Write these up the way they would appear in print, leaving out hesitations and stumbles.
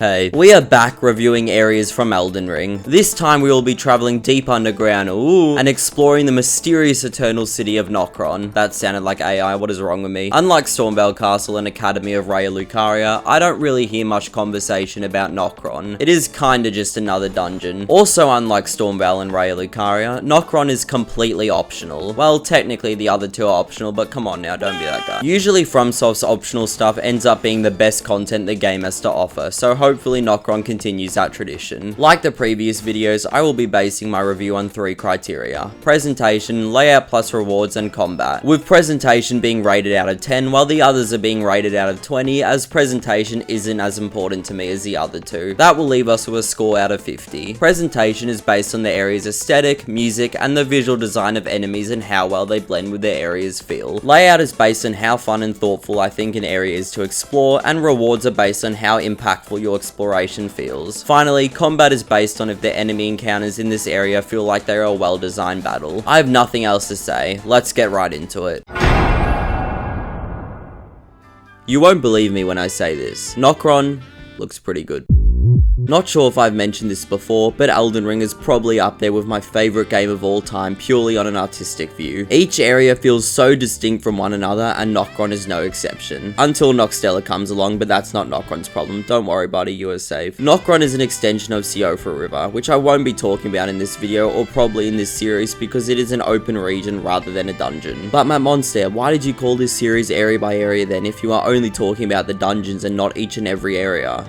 Hey, we are back reviewing areas from Elden Ring. This time we will be traveling deep underground, and exploring the mysterious eternal city of Nokron. That sounded like AI, what is wrong with me? Unlike Stormvale Castle and Academy of Raya Lucaria, I don't really hear much conversation about Nokron. It is kinda just another dungeon. Also, unlike Stormvale and Raya Lucaria, Nokron is completely optional. Well, technically the other two are optional, but come on now, don't be that guy. Usually FromSoft's optional stuff ends up being the best content the game has to offer, so hopefully Nokron continues that tradition. Like the previous videos, I will be basing my review on 3 criteria: presentation, layout plus rewards, and combat. With presentation being rated out of 10, while the others are being rated out of 20, as presentation isn't as important to me as the other two. That will leave us with a score out of 50. Presentation is based on the area's aesthetic, music, and the visual design of enemies and how well they blend with the area's feel. Layout is based on how fun and thoughtful I think an area is to explore, and rewards are based on how impactful your exploration feels. Finally, combat is based on if the enemy encounters in this area feel like they are a well-designed battle. I have nothing else to say, let's get right into it. You won't believe me when I say this, Nokron looks pretty good. Not sure if I've mentioned this before, but Elden Ring is probably up there with my favorite game of all time purely on an artistic view. Each area feels so distinct from one another, and Nokron is no exception. Until Noxtella comes along, but that's not Nokron's problem. Don't worry buddy, you are safe. Nokron is an extension of Siofra River, which I won't be talking about in this video or probably in this series because it is an open region rather than a dungeon. But Matt Monster, why did you call this series area by area then if you are only talking about the dungeons and not each and every area?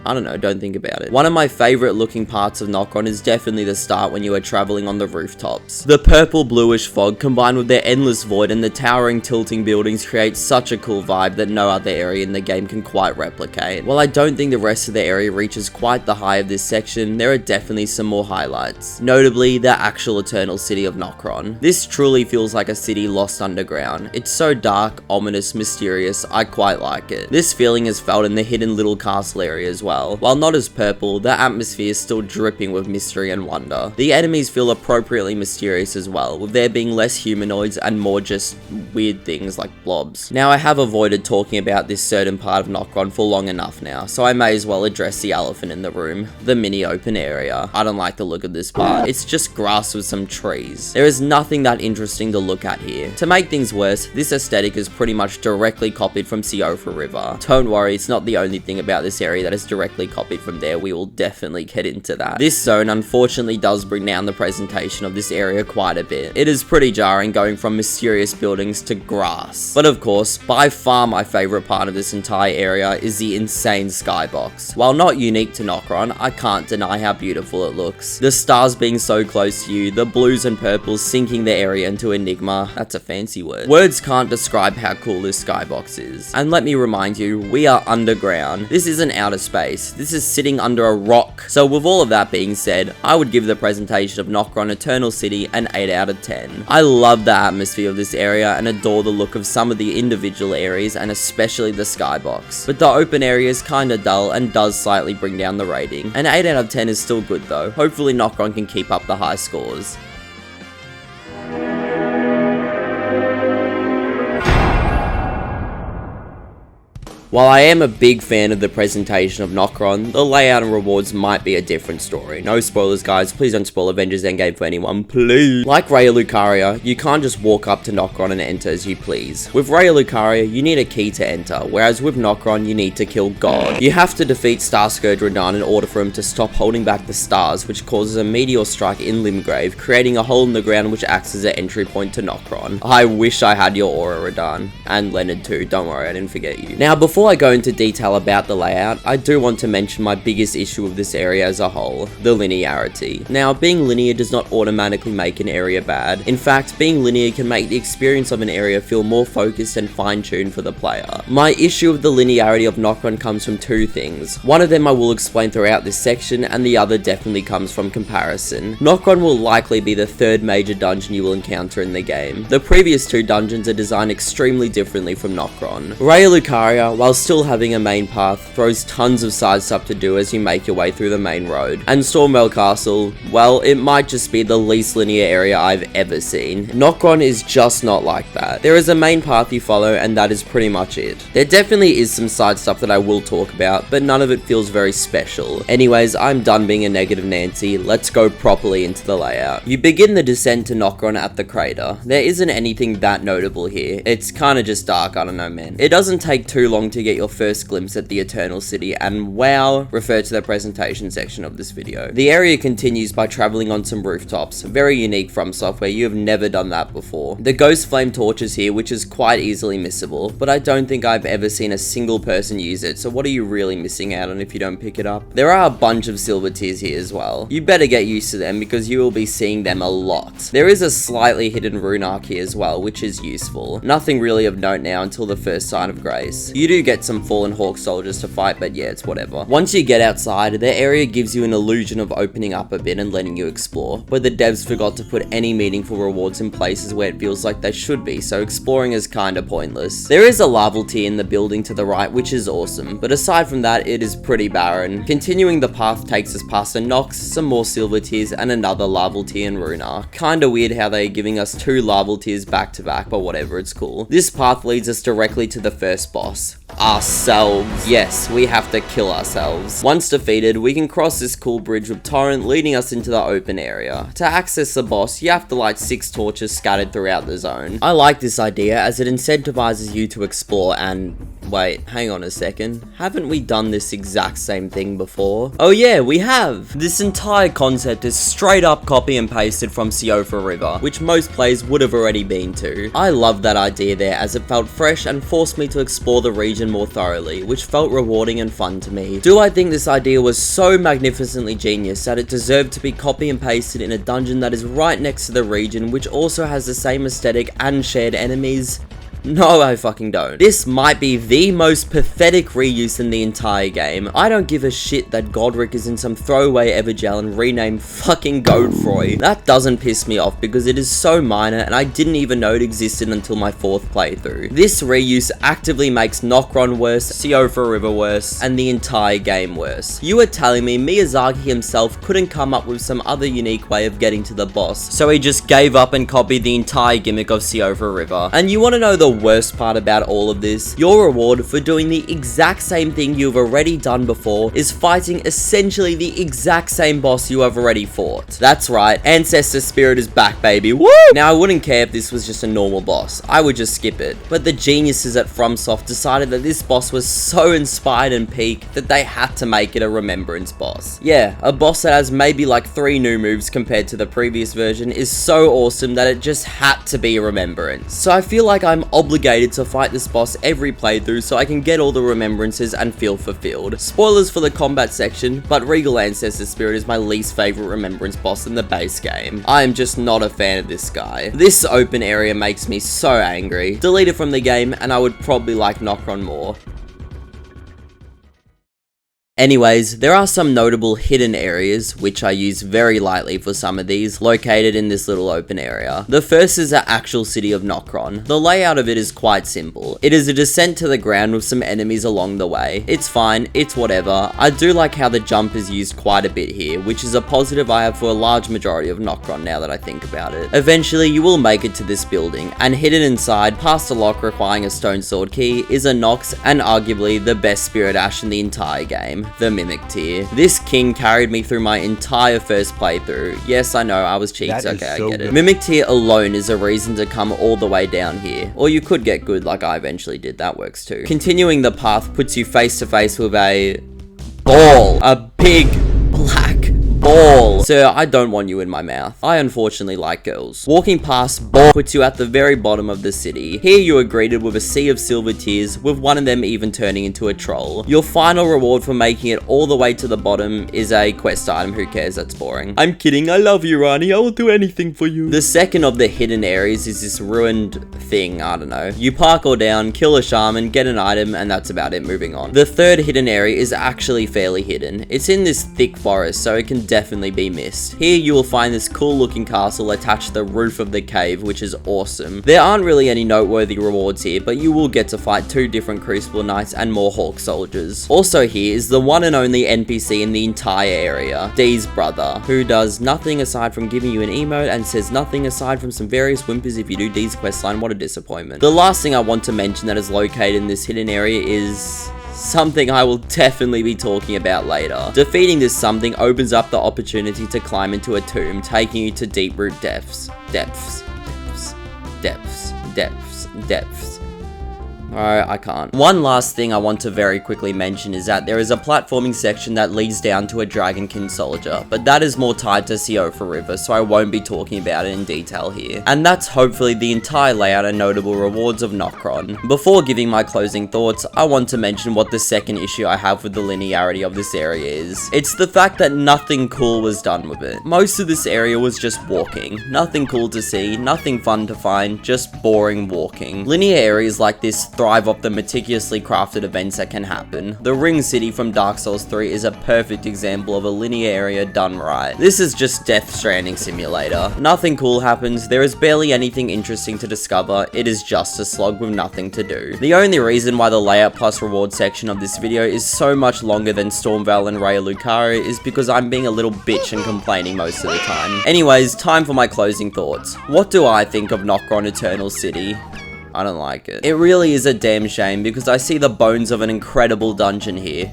I don't know, don't think about it. One of my favorite looking parts of Nokron is definitely the start when you are traveling on the rooftops. The purple bluish fog combined with their endless void and the towering tilting buildings create such a cool vibe that no other area in the game can quite replicate. While I don't think the rest of the area reaches quite the high of this section, there are definitely some more highlights. Notably, the actual eternal city of Nokron. This truly feels like a city lost underground. It's so dark, ominous, mysterious, I quite like it. This feeling is felt in the hidden little castle area as well. While not as purple, the atmosphere is still dripping with mystery and wonder. The enemies feel appropriately mysterious as well, with there being less humanoids and more just weird things like blobs. Now I have avoided talking about this certain part of Nokron for long enough now, so I may as well address the elephant in the room, the mini open area. I don't like the look of this part. It's just grass with some trees. There is nothing that interesting to look at here. To make things worse, this aesthetic is pretty much directly copied from Siofra River. Don't worry, it's not the only thing about this area that is directly copied from there. We will definitely get into that. This zone unfortunately does bring down the presentation of this area quite a bit. It is pretty jarring going from mysterious buildings to grass. But of course, by far my favorite part of this entire area is the insane skybox. While not unique to Nokron, I can't deny how beautiful it looks. The stars being so close to you, the blues and purples sinking the area into enigma. That's a fancy word. Words can't describe how cool this skybox is. And let me remind you, we are underground. This isn't outer space. This is sitting under a rock. So with all of that being said, I would give the presentation of Nokron Eternal City an 8 out of 10. I love the atmosphere of this area and adore the look of some of the individual areas and especially the skybox. But the open area is kinda dull and does slightly bring down the rating. An 8 out of 10 is still good though. Hopefully Nokron can keep up the high scores. While I am a big fan of the presentation of Nokron, the layout and rewards might be a different story. No spoilers guys, please don't spoil Avengers Endgame for anyone, please. Like Raya Lucaria, you can't just walk up to Nokron and enter as you please. With Raya Lucaria, you need a key to enter, whereas with Nokron, you need to kill God. You have to defeat Starscourge Radahn in order for him to stop holding back the stars, which causes a meteor strike in Limgrave, creating a hole in the ground which acts as an entry point to Nokron. I wish I had your aura, Radahn. And Leonard too, don't worry, I didn't forget you. Now before I go into detail about the layout, I do want to mention my biggest issue with this area as a whole, the linearity. Now, being linear does not automatically make an area bad. In fact, being linear can make the experience of an area feel more focused and fine-tuned for the player. My issue with the linearity of Nokron comes from 2 things. One of them I will explain throughout this section, and the other definitely comes from comparison. Nokron will likely be the 3rd major dungeon you will encounter in the game. The previous 2 dungeons are designed extremely differently from Nokron. Raya Lucaria, while while still having a main path, throws tons of side stuff to do as you make your way through the main road. And Stormwell Castle, well, it might just be the least linear area I've ever seen. Nokron is just not like that. There is a main path you follow, and that is pretty much it. There definitely is some side stuff that I will talk about, but none of it feels very special. Anyways, I'm done being a negative Nancy, let's go properly into the layout. You begin the descent to Nokron at the crater. There isn't anything that notable here. It's kinda just dark, I don't know man. It doesn't take too long to get your first glimpse at the Eternal City, and wow, refer to the presentation section of this video. The area continues by traveling on some rooftops, very unique from software, you have never done that before. The ghost flame torches here, which is quite easily missable, but I don't think I've ever seen a single person use it, so what are you really missing out on if you don't pick it up? There are a bunch of silver tears here as well. You better get used to them because you will be seeing them a lot. There is a slightly hidden rune arc here as well, which is useful. Nothing really of note now until the first sign of grace. You do get some fallen hawk soldiers to fight, but yeah, it's whatever. Once you get outside, the area gives you an illusion of opening up a bit and letting you explore, but the devs forgot to put any meaningful rewards in places where it feels like they should be, so exploring is kinda pointless. There is a larval tier in the building to the right, which is awesome, but aside from that, it is pretty barren. Continuing the path takes us past a Nox, some more silver tiers, and another larval tier in Runar. Kinda weird how they're giving us two larval tiers back to back, but whatever, it's cool. This path leads us directly to the first boss. Ourselves. Yes, we have to kill ourselves. Once defeated, we can cross this cool bridge with Torrent leading us into the open area. To access the boss, you have to light 6 torches scattered throughout the zone. I like this idea as it incentivizes you to explore and... wait, hang on a second. Haven't we done this exact same thing before? Oh yeah, we have! This entire concept is straight up copy and pasted from Siofra River, which most players would have already been to. I love that idea there as it felt fresh and forced me to explore the region more thoroughly, which felt rewarding and fun to me. Do I think this idea was so magnificently genius that it deserved to be copy and pasted in a dungeon that is right next to the region, which also has the same aesthetic and shared enemies? No, I fucking don't. This might be the most pathetic reuse in the entire game. I don't give a shit that Godric is in some throwaway Evergel and renamed fucking Godfroy. That doesn't piss me off because it is so minor and I didn't even know it existed until my 4th playthrough. This reuse actively makes Nokron worse, Siofra River worse, and the entire game worse. You are telling me Miyazaki himself couldn't come up with some other unique way of getting to the boss, so he just gave up and copied the entire gimmick of Siofra River. And you want to know the worst part about all of this? Your reward for doing the exact same thing you've already done before is fighting essentially the exact same boss you have already fought. That's right, Ancestor Spirit is back, baby. Woo! Now, I wouldn't care if this was just a normal boss. I would just skip it. But the geniuses at FromSoft decided that this boss was so inspired and peak that they had to make it a remembrance boss. Yeah, a boss that has maybe like 3 new moves compared to the previous version is so awesome that it just had to be a remembrance. So I feel like I'm obligated to fight this boss every playthrough so I can get all the remembrances and feel fulfilled. Spoilers for the combat section, but Regal Ancestor Spirit is my least favorite remembrance boss in the base game. I am just not a fan of this guy. This open area makes me so angry. Delete it from the game and I would probably like Nokron more. Anyways, there are some notable hidden areas, which I use very lightly for some of these, located in this little open area. The first is the actual city of Nokron. The layout of it is quite simple. It is a descent to the ground with some enemies along the way. It's fine, it's whatever. I do like how the jump is used quite a bit here, which is a positive I have for a large majority of Nokron now that I think about it. Eventually, you will make it to this building, and hidden inside, past a lock requiring a stone sword key, is a Nox and arguably the best Spirit Ash in the entire game. The Mimic tier. This king carried me through my entire first playthrough. Yes, I know, I was cheats, okay, I get it. Mimic tier alone is a reason to come all the way down here. Or you could get good like I eventually did, that works too. Continuing the path puts you face to face with a ball. A big black ball. Sir, I don't want you in my mouth. I unfortunately like girls. Walking past ball puts you at the very bottom of the city. Here you are greeted with a sea of silver tears, with one of them even turning into a troll. Your final reward for making it all the way to the bottom is a quest item. Who cares? That's boring. I'm kidding. I love you, Rani. I will do anything for you. The second of the hidden areas is this ruined thing. I don't know. You parkour down, kill a shaman, get an item, and that's about it. Moving on. The third hidden area is actually fairly hidden. It's in this thick forest, so it can definitely be missed. Here you will find this cool looking castle attached to the roof of the cave, which is awesome. There aren't really any noteworthy rewards here, but you will get to fight 2 different Crucible Knights and more Hawk Soldiers. Also here is the one and only NPC in the entire area, Dee's brother, who does nothing aside from giving you an emote and says nothing aside from some various whimpers if you do Dee's questline. What a disappointment. The last thing I want to mention that is located in this hidden area is something I will definitely be talking about later. Defeating this something opens up the opportunity to climb into a tomb, taking you to deep root depths. Alright, I can't. One last thing I want to very quickly mention is that there is a platforming section that leads down to a Dragonkin soldier, but that is more tied to Siofa River, so I won't be talking about it in detail here. And that's hopefully the entire layout and notable rewards of Nokron. Before giving my closing thoughts, I want to mention what the second issue I have with the linearity of this area is. It's the fact that nothing cool was done with it. Most of this area was just walking. Nothing cool to see, nothing fun to find, just boring walking. Linear areas like this thrive off the meticulously crafted events that can happen. The Ring City from Dark Souls 3 is a perfect example of a linear area done right. This is just Death Stranding simulator. Nothing cool happens, there is barely anything interesting to discover, it is just a slog with nothing to do. The only reason why the layout plus reward section of this video is so much longer than Stormvale and Raya Lucaria is because I'm being a little bitch and complaining most of the time. Anyways, time for my closing thoughts. What do I think of Nokron Eternal City? I don't like it. It really is a damn shame because I see the bones of an incredible dungeon here.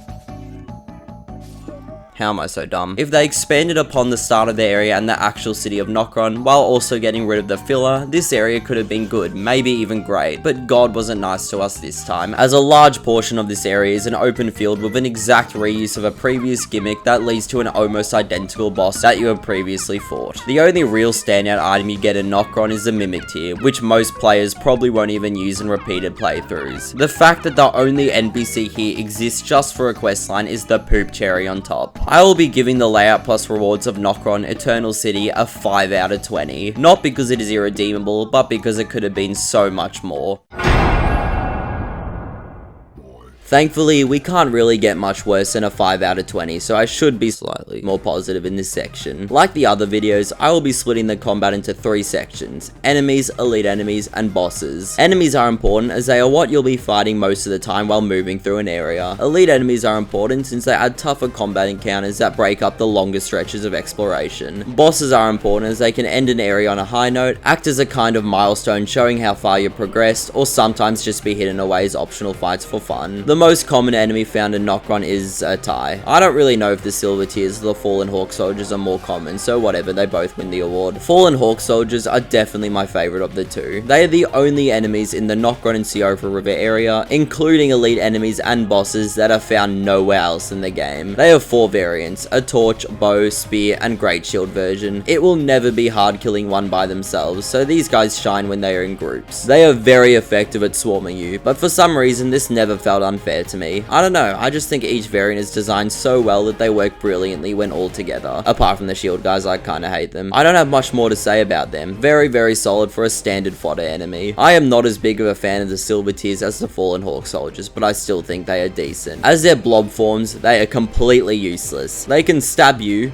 How am I so dumb? If they expanded upon the start of the area and the actual city of Nokron, while also getting rid of the filler, this area could have been good, maybe even great, but God wasn't nice to us this time, as a large portion of this area is an open field with an exact reuse of a previous gimmick that leads to an almost identical boss that you have previously fought. The only real standout item you get in Nokron is the Mimic Tier, which most players probably won't even use in repeated playthroughs. The fact that the only NPC here exists just for a questline is the poop cherry on top. I will be giving the layout plus rewards of Nokron Eternal City a 5 out of 20. Not because it is irredeemable, but because it could have been so much more. Thankfully, we can't really get much worse than a 5 out of 20, so I should be slightly more positive in this section. Like the other videos, I will be splitting the combat into 3 sections: enemies, elite enemies, and bosses. Enemies are important as they are what you'll be fighting most of the time while moving through an area. Elite enemies are important since they add tougher combat encounters that break up the longer stretches of exploration. Bosses are important as they can end an area on a high note, act as a kind of milestone showing how far you've progressed, or sometimes just be hidden away as optional fights for fun. The most common enemy found in Nokron is a tie. I don't really know if the silver tiers of the Fallen Hawk Soldiers are more common, so whatever, they both win the award. Fallen Hawk Soldiers are definitely my favorite of the two. They are the only enemies in the Nokron and Siofa River area, including elite enemies and bosses that are found nowhere else in the game. They have 4 variants: a torch, bow, spear, and great shield version. It will never be hard killing one by themselves, so these guys shine when they are in groups. They are very effective at swarming you, but for some reason this never felt unfair to me. I don't know, I just think each variant is designed so well that they work brilliantly when all together. Apart from the shield guys, I kinda hate them. I don't have much more to say about them. Very solid for a standard fodder enemy. I am not as big of a fan of the silver tiers as the Fallen Hawk Soldiers, but I still think they are decent. As their blob forms, they are completely useless. They can stab you.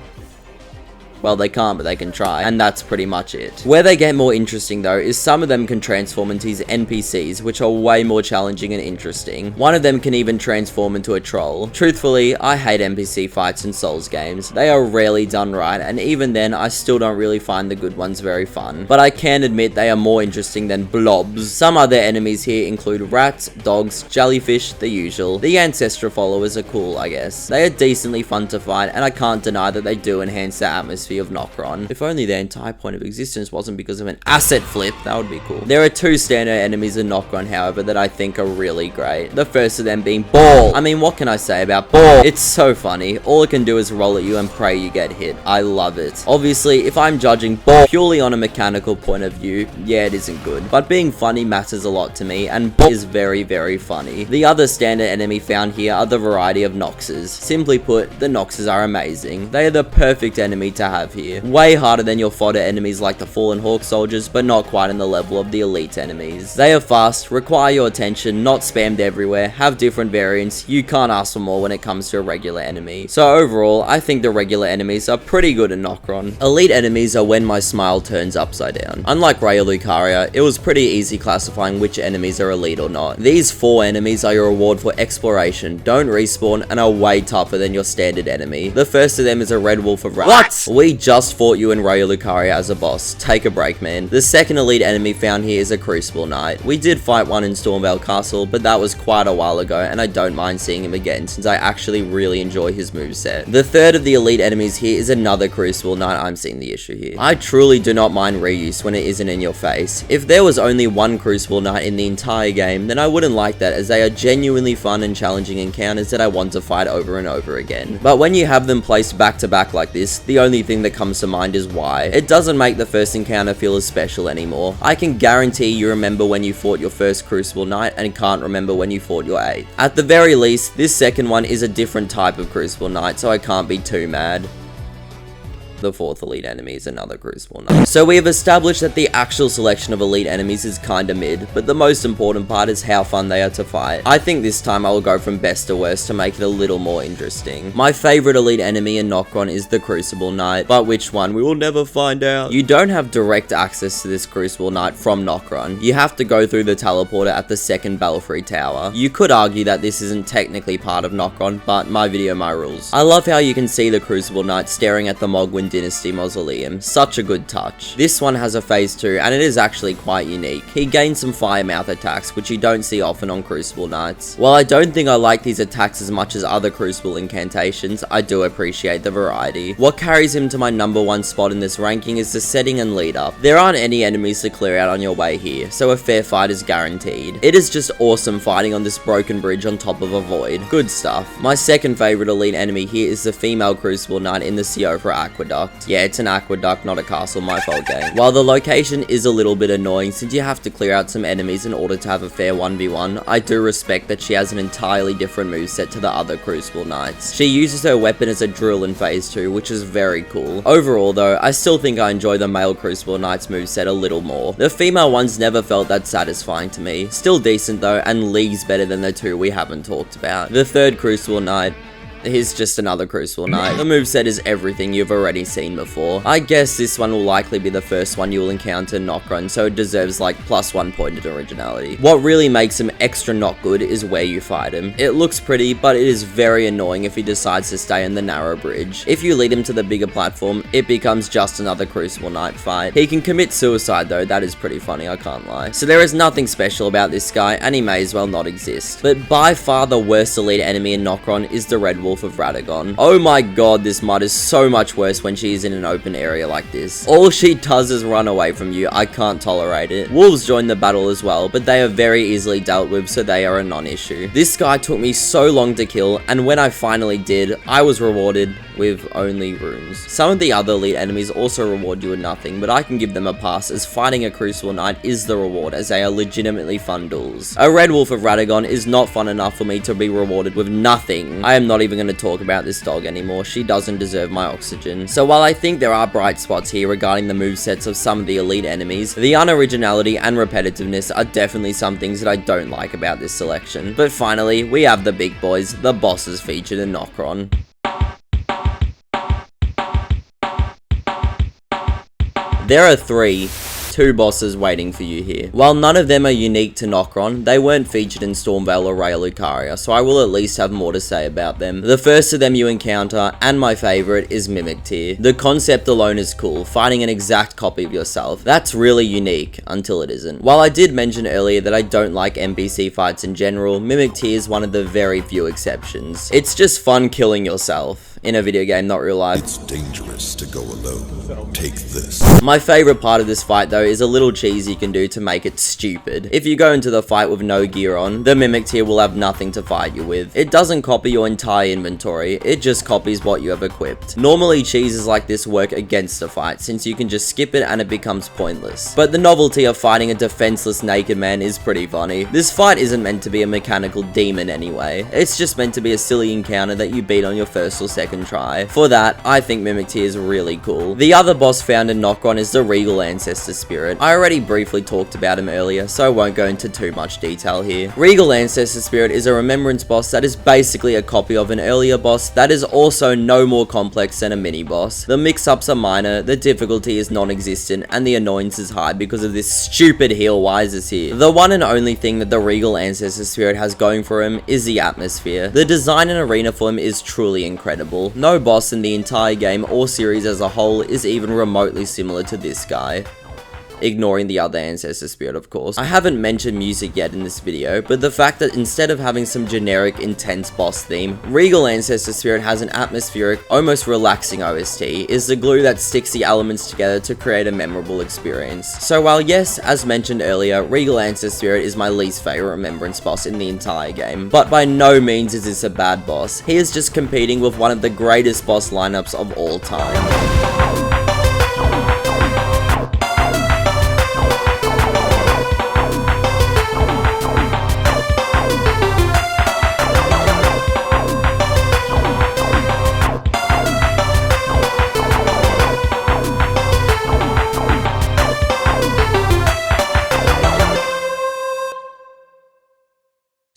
Well, they can't, but they can try, and that's pretty much it. Where they get more interesting though is some of them can transform into these NPCs, which are way more challenging and interesting. One of them can even transform into a troll. Truthfully, I hate NPC fights in Souls games. They are rarely done right, and even then, I still don't really find the good ones very fun. But I can admit they are more interesting than blobs. Some other enemies here include rats, dogs, jellyfish, the usual. The Ancestor followers are cool, I guess. They are decently fun to fight, and I can't deny that they do enhance the atmosphere of Nokron. If only their entire point of existence wasn't because of an asset flip, that would be cool. There are 2 standard enemies in Nokron, however, that I think are really great. The first of them being Ball. I mean, what can I say about Ball? It's so funny. All it can do is roll at you and pray you get hit. I love it. Obviously, if I'm judging Ball purely on a mechanical point of view, yeah, it isn't good. But being funny matters a lot to me, and Ball is very funny. The other standard enemy found here are the variety of Noxes. Simply put, the Noxes are amazing. They are the perfect enemy to have here. Way harder than your fodder enemies like the Fallen Hawk soldiers, but not quite in the level of the elite enemies. They are fast, require your attention, not spammed everywhere, have different variants. You can't ask for more when it comes to a regular enemy. So overall, I think the regular enemies are pretty good in Nokron. Elite enemies are when my smile turns upside down. Unlike Raya Lucaria, it was pretty easy classifying which enemies are elite or not. These 4 enemies are your reward for exploration, don't respawn, and are way tougher than your standard enemy. The first of them is a Red Wolf of What? We just fought you in Raya Lucaria as a boss. Take a break, man. The second elite enemy found here is a Crucible Knight. We did fight one in Stormvale Castle, but that was quite a while ago, and I don't mind seeing him again since I actually really enjoy his moveset. The third of the elite enemies here is another Crucible Knight. I'm seeing the issue here. I truly do not mind reuse when it isn't in your face. If there was only one Crucible Knight in the entire game, then I wouldn't like that, as they are genuinely fun and challenging encounters that I want to fight over and over again. But when you have them placed back to back like this, the only thing that comes to mind is why. It doesn't make the first encounter feel as special anymore. I can guarantee you remember when you fought your first Crucible Knight and can't remember when you fought your 8th. At the very least, this second one is a different type of Crucible Knight, so I can't be too mad. The 4th elite enemy is another Crucible Knight. So we have established that the actual selection of elite enemies is kinda mid, but the most important part is how fun they are to fight. I think this time I will go from best to worst to make it a little more interesting. My favorite elite enemy in Nokron is the Crucible Knight, but which one we will never find out. You don't have direct access to this Crucible Knight from Nokron. You have to go through the teleporter at the second Belfry Tower. You could argue that this isn't technically part of Nokron, but my video, my rules. I love how you can see the Crucible Knight staring at the Mogwin Dynasty Mausoleum. Such a good touch. This one has a phase 2 and it is actually quite unique. He gains some fire mouth attacks, which you don't see often on Crucible Knights. While I don't think I like these attacks as much as other Crucible incantations, I do appreciate the variety. What carries him to my number 1 spot in this ranking is the setting and lead up. There aren't any enemies to clear out on your way here, so a fair fight is guaranteed. It is just awesome fighting on this broken bridge on top of a void. Good stuff. My second favorite elite enemy here is the female Crucible Knight in the Siofra Aqueduct. Yeah, it's an aqueduct, not a castle, my fault game. While the location is a little bit annoying since you have to clear out some enemies in order to have a fair 1v1, I do respect that she has an entirely different moveset to the other Crucible Knights. She uses her weapon as a drill in phase 2, which is very cool. Overall though, I still think I enjoy the male Crucible Knight's moveset a little more. The female ones never felt that satisfying to me. Still decent though, and leagues better than the 2 we haven't talked about. The third Crucible Knight, he's just another Crucible Knight. The moveset is everything you've already seen before. I guess this one will likely be the first one you will encounter in Nokron, so it deserves like +1 point in originality. What really makes him extra not good is where you fight him. It looks pretty, but it is very annoying if he decides to stay in the narrow bridge. If you lead him to the bigger platform, it becomes just another Crucible Knight fight. He can commit suicide though, that is pretty funny, I can't lie. So there is nothing special about this guy, and he may as well not exist. But by far the worst elite enemy in Nokron is the Red Wolf of Radagon. Oh my god, this mud is so much worse when she is in an open area like this. All she does is run away from you. I can't tolerate it. Wolves join the battle as well, but they are very easily dealt with, so they are a non-issue. This guy took me so long to kill, and when I finally did, I was rewarded with only runes. Some of the other elite enemies also reward you with nothing, but I can give them a pass as fighting a Crucible Knight is the reward, as they are legitimately fun duels. A Red Wolf of Radagon is not fun enough for me to be rewarded with nothing. I am not even going to talk about this dog anymore. She doesn't deserve my oxygen. So while I think there are bright spots here regarding the movesets of some of the elite enemies, the unoriginality and repetitiveness are definitely some things that I don't like about this selection. But finally, we have the big boys, the bosses featured in Nokron. There are 2 bosses waiting for you here. While none of them are unique to Nokron, they weren't featured in Stormvale or Raya Lucaria, so I will at least have more to say about them. The first of them you encounter, and my favorite, is Mimic Tear. The concept alone is cool, fighting an exact copy of yourself. That's really unique, until it isn't. While I did mention earlier that I don't like NPC fights in general, Mimic Tear is one of the very few exceptions. It's just fun killing yourself. In a video game, not real life. It's dangerous to go alone. Take this. My favorite part of this fight though is a little cheese you can do to make it stupid. If you go into the fight with no gear on, the Mimic Tear will have nothing to fight you with. It doesn't copy your entire inventory, it just copies what you have equipped. Normally cheeses like this work against a fight since you can just skip it and it becomes pointless. But the novelty of fighting a defenseless naked man is pretty funny. This fight isn't meant to be a mechanical demon anyway. It's just meant to be a silly encounter that you beat on your first or second second try. For that, I think Mimic Tear is really cool. The other boss found in Nokron is the Regal Ancestor Spirit. I already briefly talked about him earlier, so I won't go into too much detail here. Regal Ancestor Spirit is a remembrance boss that is basically a copy of an earlier boss that is also no more complex than a mini boss. The mix-ups are minor, the difficulty is non-existent, and the annoyance is high because of this stupid heal Wisers here. The one and only thing that the Regal Ancestor Spirit has going for him is the atmosphere. The design and arena for him is truly incredible. No boss in the entire game or series as a whole is even remotely similar to this guy. Ignoring the other Ancestor Spirit, of course. I haven't mentioned music yet in this video, but the fact that instead of having some generic, intense boss theme, Regal Ancestor Spirit has an atmospheric, almost relaxing OST, is the glue that sticks the elements together to create a memorable experience. So while yes, as mentioned earlier, Regal Ancestor Spirit is my least favorite remembrance boss in the entire game, but by no means is this a bad boss. He is just competing with one of the greatest boss lineups of all time.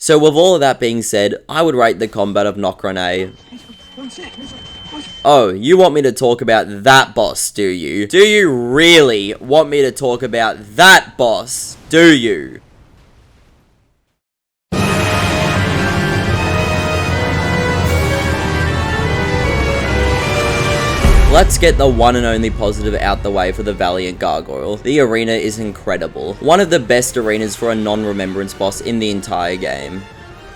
So with all of that being said, I would rate the combat of Nokron A. Oh, you want me to talk about that boss, do you? Do you really want me to talk about that boss, do you? Let's get the one and only positive out the way for the Valiant Gargoyle. The arena is incredible. One of the best arenas for a non-remembrance boss in the entire game.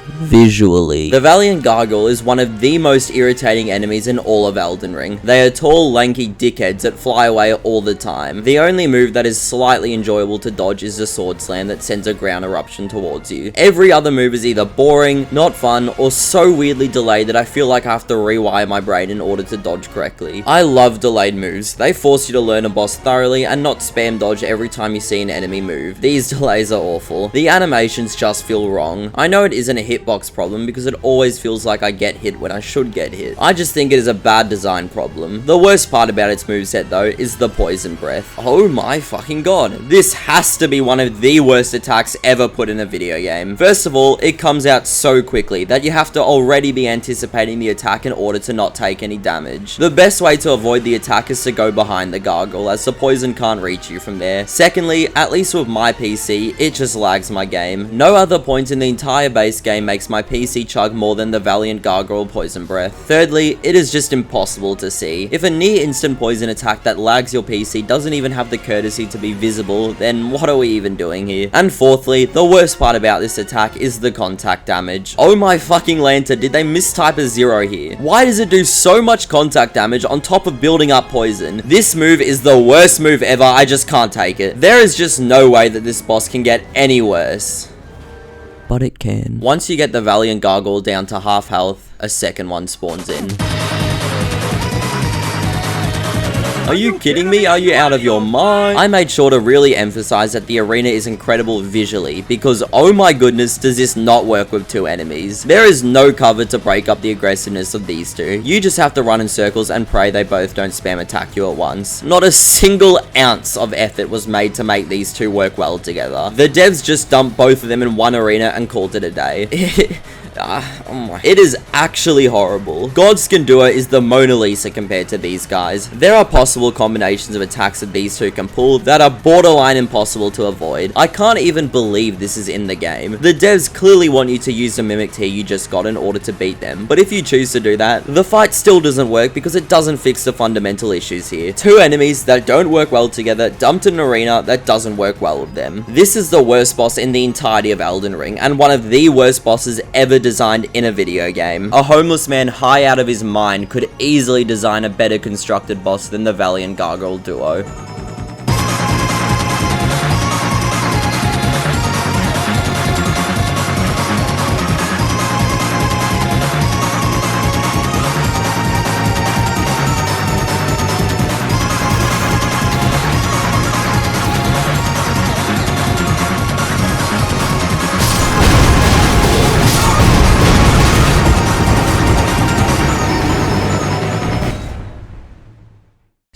Visually. The Valiant Gargoyle is one of the most irritating enemies in all of Elden Ring. They are tall, lanky dickheads that fly away all the time. The only move that is slightly enjoyable to dodge is the Sword Slam that sends a ground eruption towards you. Every other move is either boring, not fun, or so weirdly delayed that I feel like I have to rewire my brain in order to dodge correctly. I love delayed moves. They force you to learn a boss thoroughly and not spam dodge every time you see an enemy move. These delays are awful. The animations just feel wrong. I know it isn't a hitbox problem because it always feels like I get hit when I should get hit. I just think it is a bad design problem. The worst part about its moveset though is the poison breath. Oh my fucking god. This has to be one of the worst attacks ever put in a video game. First of all, it comes out so quickly that you have to already be anticipating the attack in order to not take any damage. The best way to avoid the attack is to go behind the gargoyle as the poison can't reach you from there. Secondly, at least with my PC, it just lags my game. No other point in the entire base game makes my PC chug more than the Valiant Gargoyle Poison Breath. Thirdly, it is just impossible to see. If a near instant poison attack that lags your PC doesn't even have the courtesy to be visible, then what are we even doing here? And fourthly, the worst part about this attack is the contact damage. Oh my fucking Lanta, did they mistype a 0 here? Why does it do so much contact damage on top of building up poison? This move is the worst move ever, I just can't take it. There is just no way that this boss can get any worse. But it can. Once you get the Valiant Gargoyle down to half health, a second one spawns in. Are you kidding me? Are you out of your mind? I made sure to really emphasize that the arena is incredible visually, because oh my goodness, does this not work with two enemies. There is no cover to break up the aggressiveness of these two. You just have to run in circles and pray they both don't spam attack you at once. Not a single ounce of effort was made to make these two work well together. The devs just dumped both of them in one arena and called it a day. It is actually horrible. God's Skindua is the Mona Lisa compared to these guys. There are possible combinations of attacks that these two can pull that are borderline impossible to avoid. I can't even believe this is in the game. The devs clearly want you to use the Mimic Tear you just got in order to beat them, but if you choose to do that, the fight still doesn't work because it doesn't fix the fundamental issues here. Two enemies that don't work well together dumped in an arena that doesn't work well with them. This is the worst boss in the entirety of Elden Ring, and one of the worst bosses ever designed in a video game. A homeless man high out of his mind could easily design a better constructed boss than the Valiant Gargoyle duo.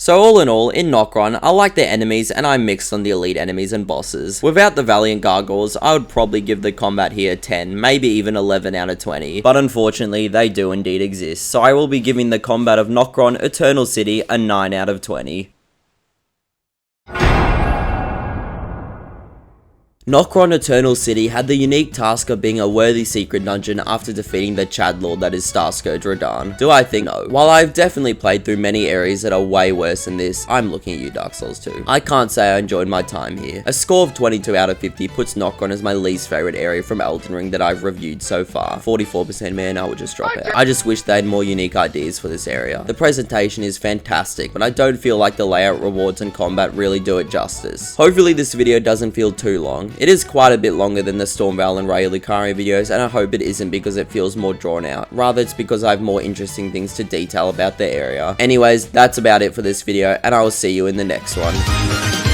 So all in all, in Nokron, I like their enemies and I'm mixed on the elite enemies and bosses. Without the Valiant Gargoyles, I would probably give the combat here 10, maybe even 11 out of 20, but unfortunately they do indeed exist, so I will be giving the combat of Nokron Eternal City a 9 out of 20. Nokron Eternal City had the unique task of being a worthy secret dungeon after defeating the Chad Lord that is Starscourge Radahn. Do I think? No. While I've definitely played through many areas that are way worse than this, I'm looking at you, Dark Souls 2. I can't say I enjoyed my time here. A score of 22 out of 50 puts Nokron as my least favorite area from Elden Ring that I've reviewed so far. 44%, man, I would just drop it. I just wish they had more unique ideas for this area. The presentation is fantastic, but I don't feel like the layout, rewards, and combat really do it justice. Hopefully this video doesn't feel too long. It is quite a bit longer than the Stormveil and Ray Lucario videos, and I hope it isn't because it feels more drawn out. Rather, it's because I have more interesting things to detail about the area. Anyways, that's about it for this video, and I will see you in the next one.